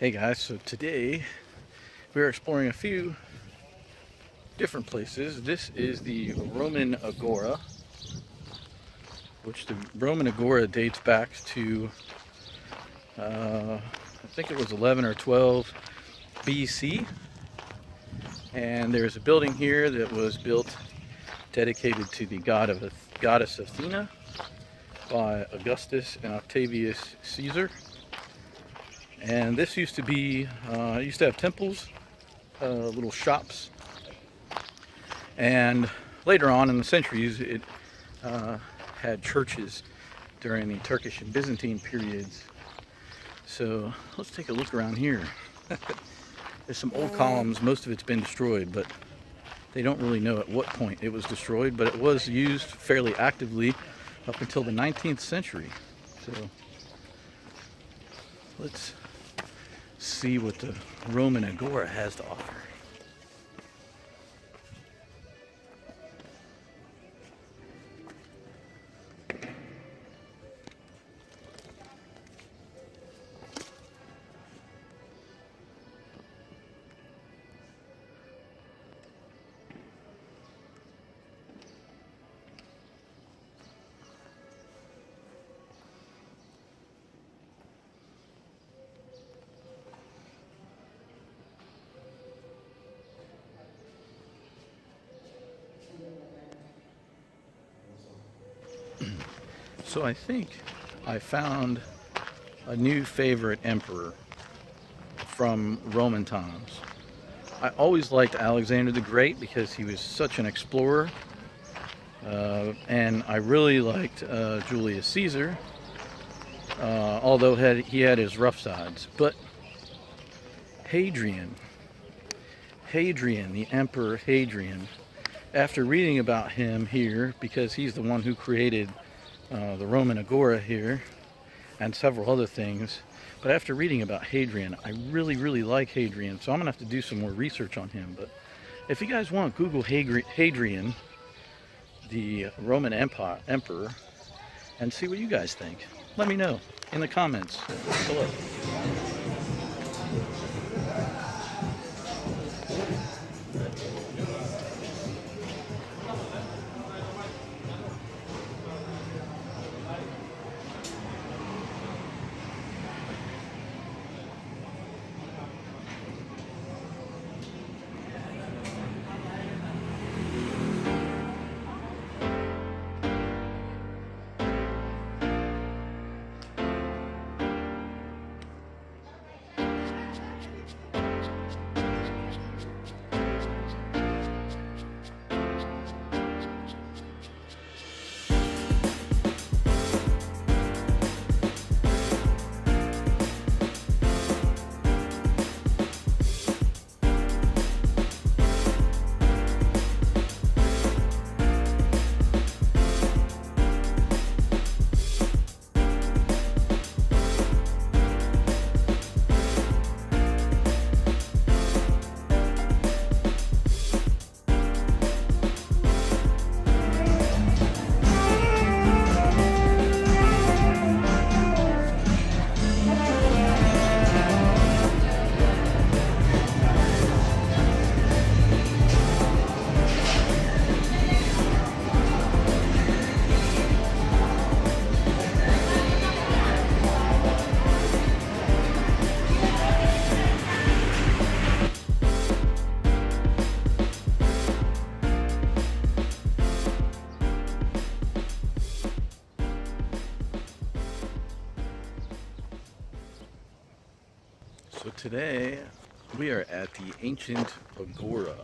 Hey guys, so today we're exploring a few different places. This is the Roman Agora, which the Roman Agora dates back to, I think it was 11 or 12 BC. And there's a building here that was built dedicated to the goddess Athena by Augustus and Octavius Caesar. And this used to be, used to have temples, little shops, and later on in the centuries it had churches during the Turkish and Byzantine periods. So let's take a look around here. There's some old columns. Most of it's been destroyed, but they don't really know at what point it was destroyed, but it was used fairly actively up until the 19th century. So let's see what the Roman Agora has to offer. So I think I found a new favorite emperor from Roman times. I always liked Alexander the Great because he was such an explorer, and I really liked Julius Caesar, although he had his rough sides. But Hadrian, the Emperor Hadrian, after reading about him here, because he's the one who created the Roman Agora here and several other things, but after reading about Hadrian, I really like Hadrian, so I'm gonna have to do some more research on him. But if you guys want, Google Hadrian, the Roman emperor, and see what you guys think. Let me know in the comments below. So today we are at the Ancient Agora,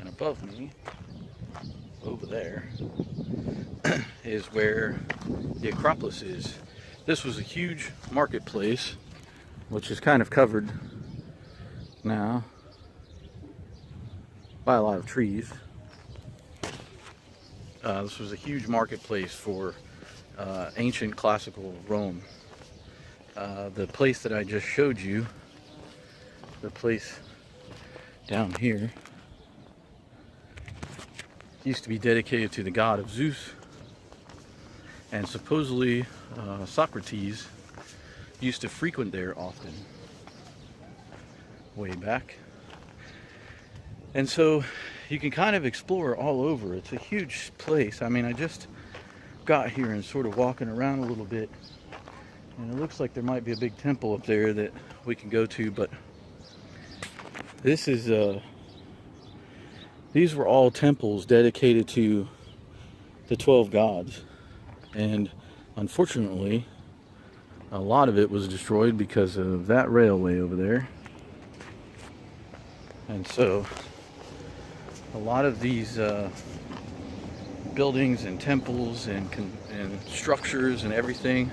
and above me, over there, is where the Acropolis is. This was a huge marketplace, which is kind of covered now by a lot of trees. This was a huge marketplace for ancient classical Rome. The place that I just showed you, the place down here, used to be dedicated to the god of Zeus, and supposedly Socrates used to frequent there often. way back. And so you can kind of explore all over. It's a huge place. I mean, I just got here and sort of walking around a little bit, and it looks like there might be a big temple up there that we can go to, but this is these were all temples dedicated to the 12 gods, and unfortunately a lot of it was destroyed because of that railway over there. And so a lot of these buildings and temples and structures and everything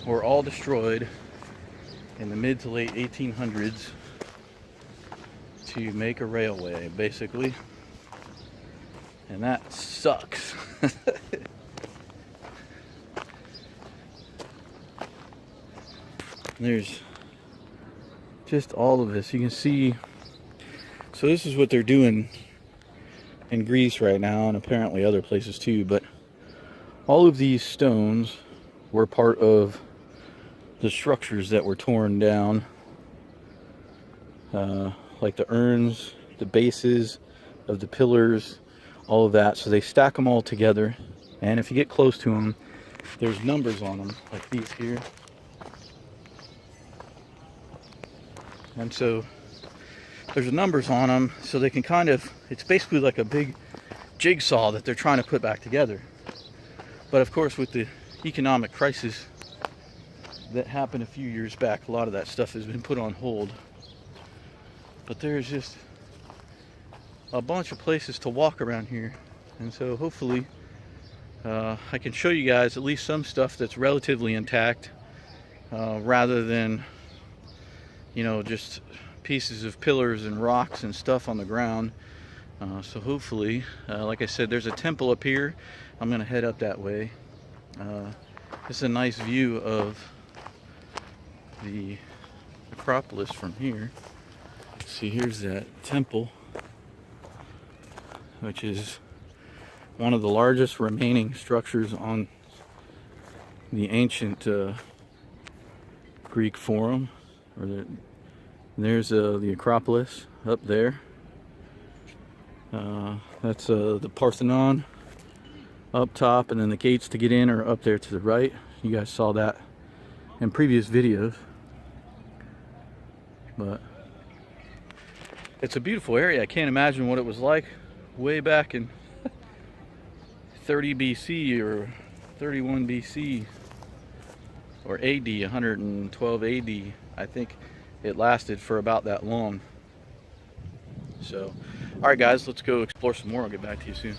were all destroyed in the mid to late 1800s to make a railway, basically. And that sucks. There's just all of this. You can see, so this is what they're doing in Greece right now, and apparently other places too, but all of these stones were part of the structures that were torn down, like the urns, the bases of the pillars, all of that. So they stack them all together, and if you get close to them, there's numbers on them, like these here. And so there's numbers on them, so they can kind of, it's basically like a big jigsaw that they're trying to put back together. But of course, with the economic crisis that happened a few years back, a lot of that stuff has been put on hold. But there's just a bunch of places to walk around here, and so hopefully I can show you guys at least some stuff that's relatively intact, rather than, you know, just pieces of pillars and rocks and stuff on the ground. So hopefully, like I said, there's a temple up here. I'm gonna head up that way. It's a nice view of the Acropolis from here. See, here's that temple, which is one of the largest remaining structures on the ancient Greek Forum. There's the Acropolis up there. That's the Parthenon up top, and then the gates to get in are up there to the right. You guys saw that in previous videos. But it's a beautiful area. I can't imagine what it was like way back in 30 BC or 31 BC or AD, 112 AD. I think it lasted for about that long. So, all right guys, let's go explore some more. I'll get back to you soon.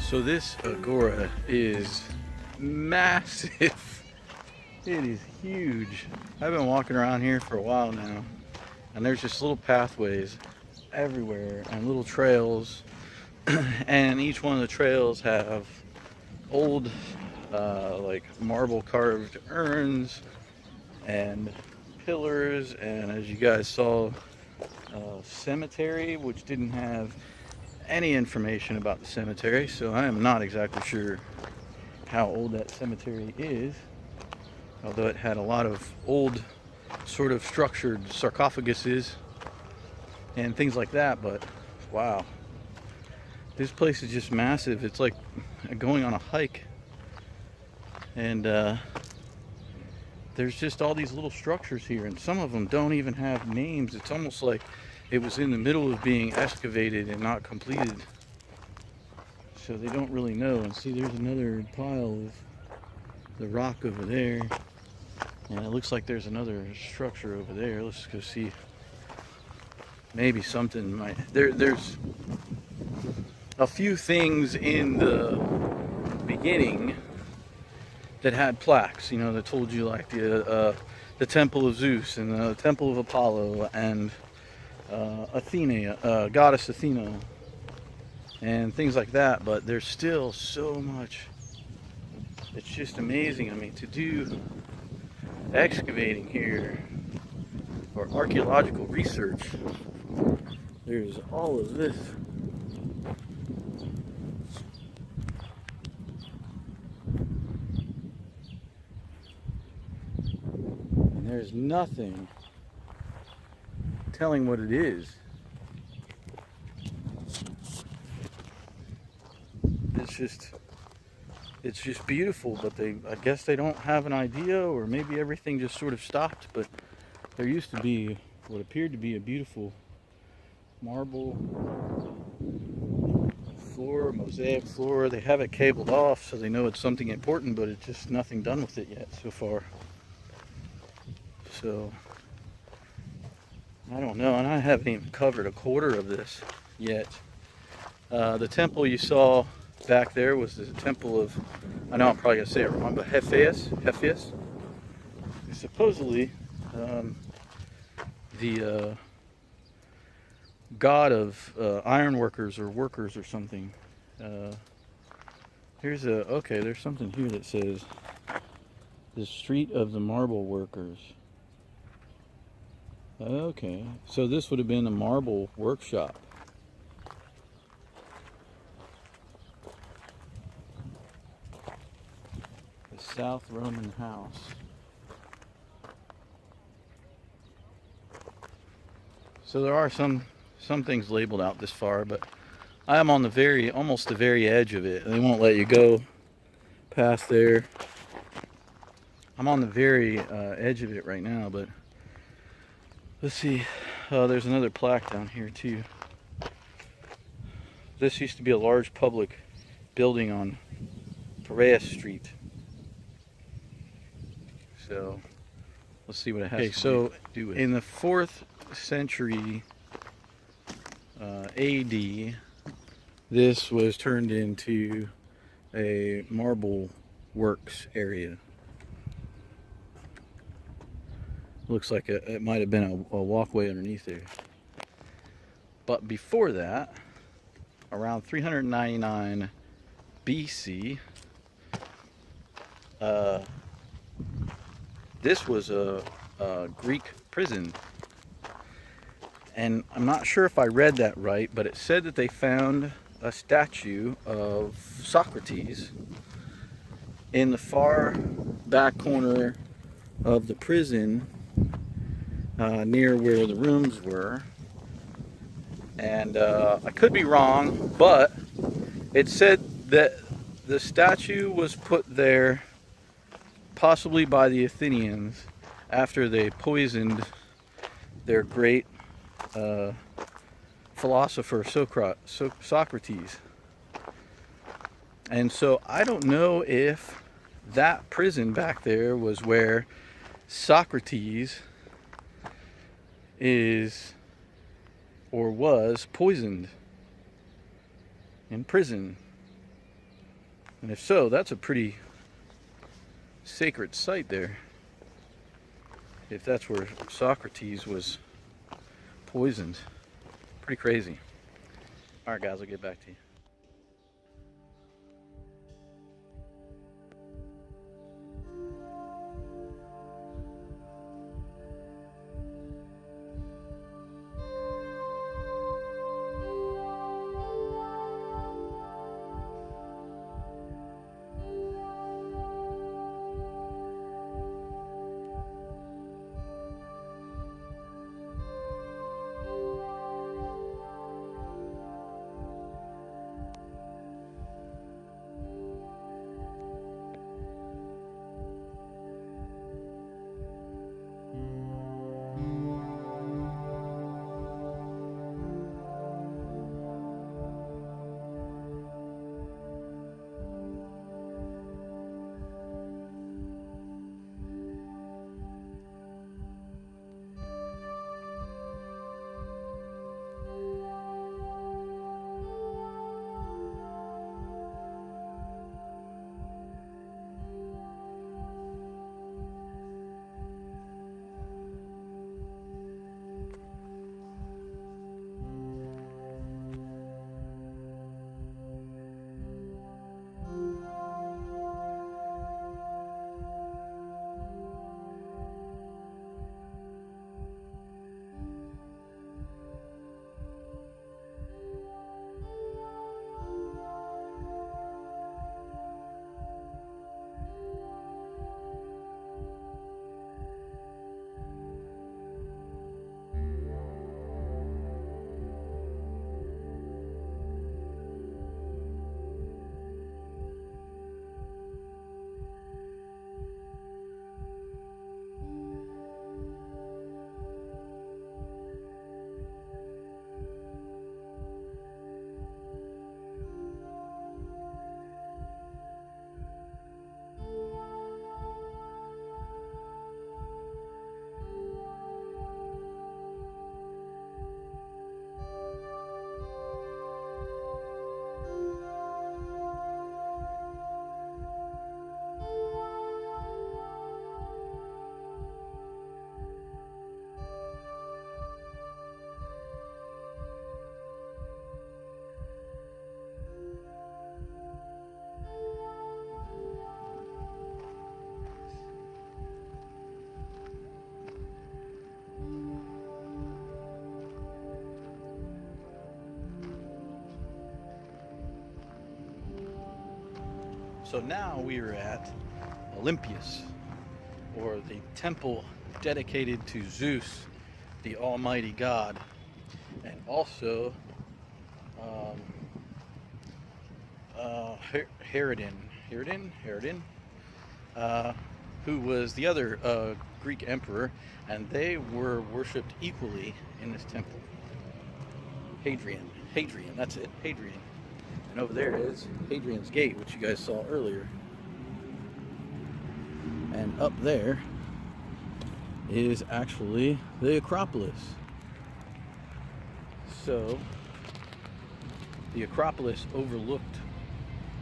So this agora is massive. It is huge. I've been walking around here for a while now, and there's just little pathways everywhere and little trails, and each one of the trails have old like marble carved urns, and pillars, and as you guys saw, cemetery, which didn't have any information about the cemetery, so I am not exactly sure how old that cemetery is, although it had a lot of old sort of structured sarcophaguses and things like that. But wow, this place is just massive. It's like going on a hike, and there's just all these little structures here, and some of them don't even have names. It's almost like it was in the middle of being excavated and not completed, so they don't really know. And see, there's another pile of the rock over there, and it looks like there's another structure over there. Let's go see. Maybe something might... There's a few things in the beginning that had plaques, you know, that told you, like the Temple of Zeus and the Temple of Apollo and Athena, goddess Athena, and things like that. But there's still so much. It's just amazing. I mean, to do excavating here or archaeological research, there's all of this. And there's nothing telling what it is. It's just beautiful, but I guess they don't have an idea, or maybe everything just sort of stopped. But there used to be what appeared to be a beautiful marble floor, mosaic floor. They have it cabled off, so they know it's something important, but it's just nothing done with it yet so far. So I don't know, and I haven't even covered a quarter of this yet. The temple you saw back there was the temple of, I know I'm probably going to say it wrong, but Hephaestus. Supposedly the god of iron workers or workers or something. There's something here that says the street of the marble workers. Okay, so this would have been a marble workshop. The South Roman house. So there are some things labeled out this far, but I am on the almost the very edge of it. They won't let you go past there. I'm on the very edge of it right now, but let's see. There's another plaque down here too. This used to be a large public building on Piraeus Street. So let's see what it has to do with. In the 4th century AD, this was turned into a marble works area. Looks like it might have been a walkway underneath there. But before that, around 399 BC, this was a Greek prison. And I'm not sure if I read that right, but it said that they found a statue of Socrates in the far back corner of the prison, near where the rooms were. And I could be wrong, but it said that the statue was put there possibly by the Athenians after they poisoned their great philosopher Socrates. And so I don't know if that prison back there was where Socrates is or was poisoned in prison. And if so, that's a pretty sacred site there, if that's where Socrates was poisoned. Pretty crazy. Alright guys, I'll get back to you. So now we are at Olympias, or the temple dedicated to Zeus, the Almighty God, and also Herodin, who was the other Greek emperor, and they were worshipped equally in this temple. Hadrian, that's it, Hadrian. And over there is Hadrian's Gate, which you guys saw earlier. And up there is actually the Acropolis. So the Acropolis overlooked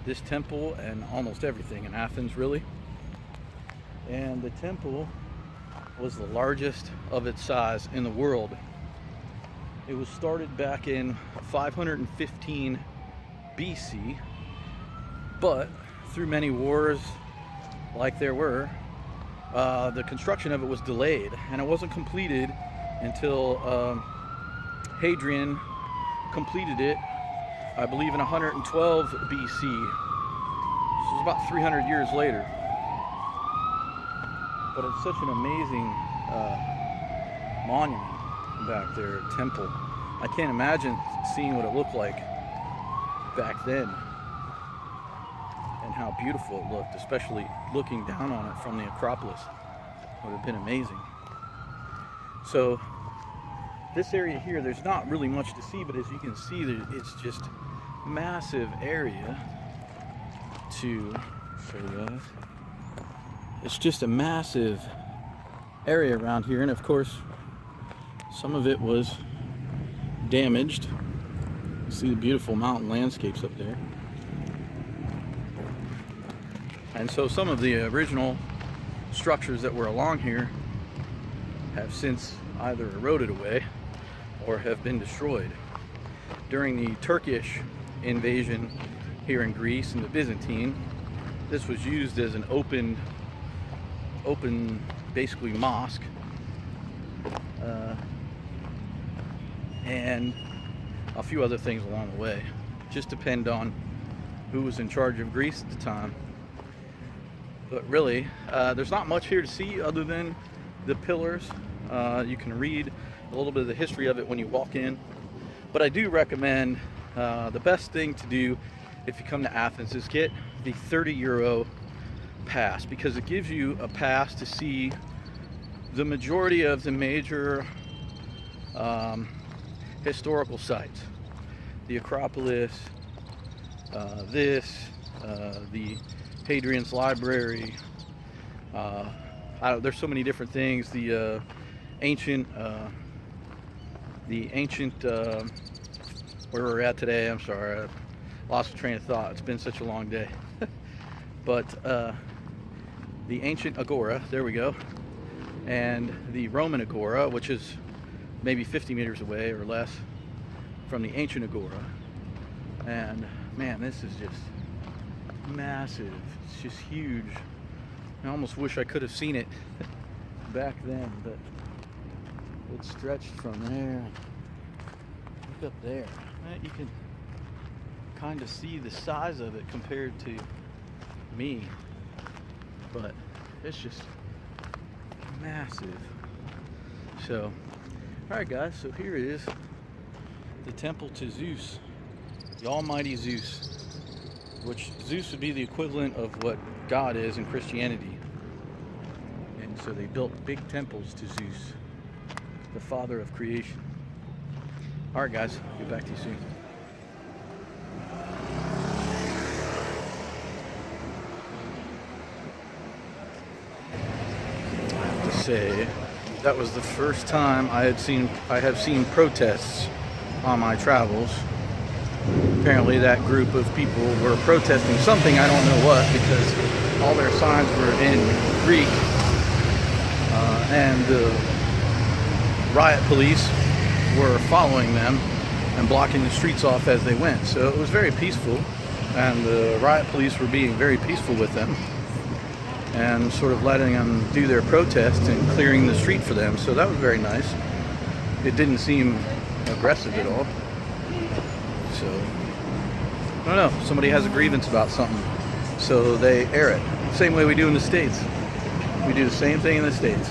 this temple and almost everything in Athens, really. And the temple was the largest of its size in the world. It was started back in 515 BC, but through many wars, like there were, the construction of it was delayed, and it wasn't completed until Hadrian completed it, I believe, in 112 BC. This was about 300 years later. But it's such an amazing monument back there, temple. I can't imagine seeing what it looked like back then and how beautiful it looked, especially looking down on it from the Acropolis. It would have been amazing. So this area here, there's not really much to see, but as you can see, it's just massive area to show you guys. It's just a massive area around here, and of course some of it was damaged. You see the beautiful mountain landscapes up there. And so some of the original structures that were along here have since either eroded away or have been destroyed. During the Turkish invasion here in Greece and the Byzantine, this was used as an open basically mosque, and a few other things along the way. Just depend on who was in charge of Greece at the time. But really, there's not much here to see other than the pillars. You can read a little bit of the history of it when you walk in. But I do recommend, the best thing to do if you come to Athens is get the 30 euro pass, because it gives you a pass to see the majority of the major historical sites. The Acropolis, the Hadrian's Library, there's so many different things. The ancient where we're at today, I'm sorry, I lost the train of thought. It's been such a long day. But the ancient agora, there we go, and the Roman agora, which is maybe 50 meters away or less from the ancient agora. And man, this is just massive. It's just huge. I almost wish I could have seen it back then, but it stretched from there. Look up there. You can kind of see the size of it compared to me, but it's just massive. So, alright guys, so here it is, the temple to Zeus, the Almighty Zeus, which Zeus would be the equivalent of what God is in Christianity. And so they built big temples to Zeus, the father of creation. Alright guys, I'll get back to you soon. I have to say, that was the first time I have seen protests on my travels. Apparently that group of people were protesting something, I don't know what, because all their signs were in Greek, and the riot police were following them and blocking the streets off as they went. So it was very peaceful, and the riot police were being very peaceful with them and sort of letting them do their protest and clearing the street for them. So that was very nice. It didn't seem aggressive at all. So I don't know, somebody has a grievance about something. so they air it. Same way we do in the States. We do the same thing in the States.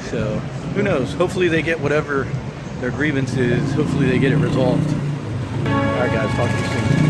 So, who knows? Hopefully they get whatever their grievance is. Hopefully they get it resolved. Alright guys, talk to you soon.